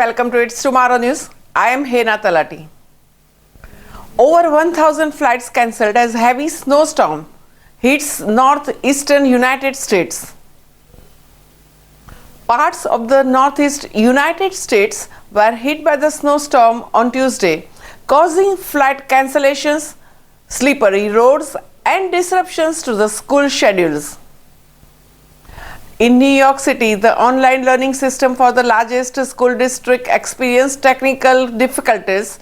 welcome to It's Tomorrow News. I am Hena Talati. Over 1,000 flights cancelled as heavy snowstorm hits northeastern United States. Parts of the northeast United States were hit by the snowstorm on Tuesday, causing flight cancellations, slippery roads, and disruptions to the school schedules. In New York City, the online learning system for the largest school district experienced technical difficulties,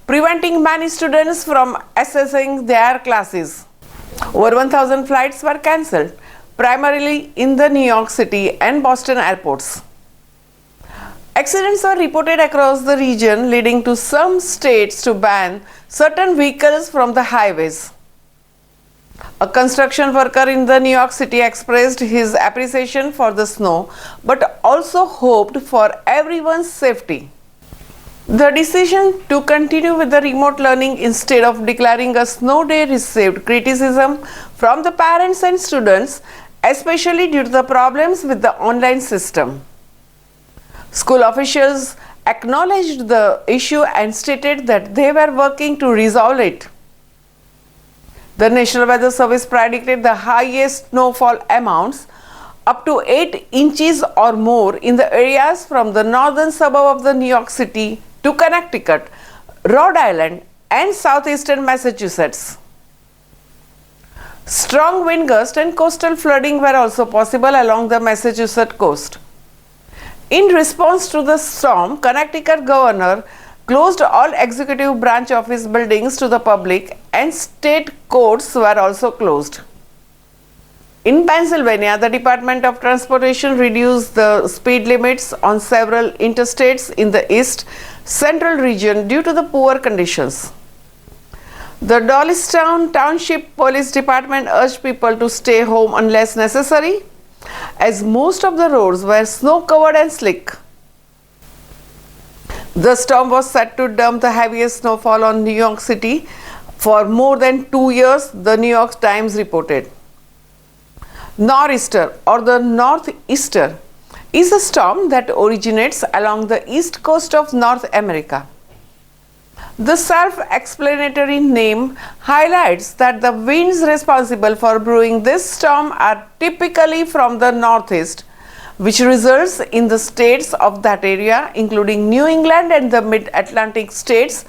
preventing many students from accessing their classes. Over 1,000 flights were cancelled, primarily in the New York City and Boston airports. Accidents were reported across the region, leading to some states to ban certain vehicles from the highways. A construction worker in the New York City expressed his appreciation for the snow, but also hoped for everyone's safety. The decision to continue with the remote learning instead of declaring a snow day received criticism from the parents and students, especially due to the problems with the online system. School officials acknowledged the issue and stated that they were working to resolve it. The National Weather Service predicted the highest snowfall amounts, up to 8 inches or more, in the areas from the northern suburb of the New York City to Connecticut, Rhode Island, and southeastern Massachusetts. Strong wind gusts and coastal flooding were also possible along the Massachusetts coast. In response to the storm, Connecticut Governor closed all executive branch office buildings to the public, and state courts were also closed. In Pennsylvania, the Department of Transportation reduced the speed limits on several interstates in the east central region due to the poor conditions. The Doylestown Township Police Department urged people to stay home unless necessary, as most of the roads were snow-covered and slick. The storm was set to dump the heaviest snowfall on New York City for more than 2 years, the New York Times reported. Nor'easter, or the Northeaster, is a storm that originates along the east coast of North America. The self-explanatory name highlights that the winds responsible for brewing this storm are typically from the northeast, which results in the states of that area, including New England and the mid-Atlantic states,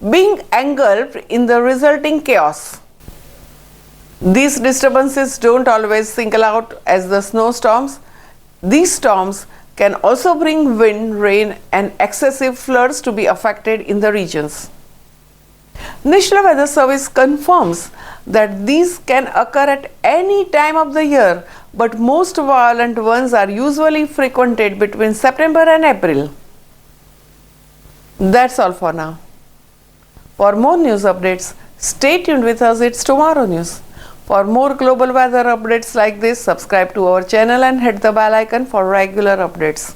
being engulfed in the resulting chaos. These disturbances don't always single out as the snowstorms. These storms can also bring wind, rain, and excessive floods to be affected in the regions. National Weather Service confirms that these can occur at any time of the year, but most violent ones are usually frequented between September and April. That's all for now. For more news updates, stay tuned with us. It's Tomorrow News. For more global weather updates like this, subscribe to our channel and hit the bell icon for regular updates.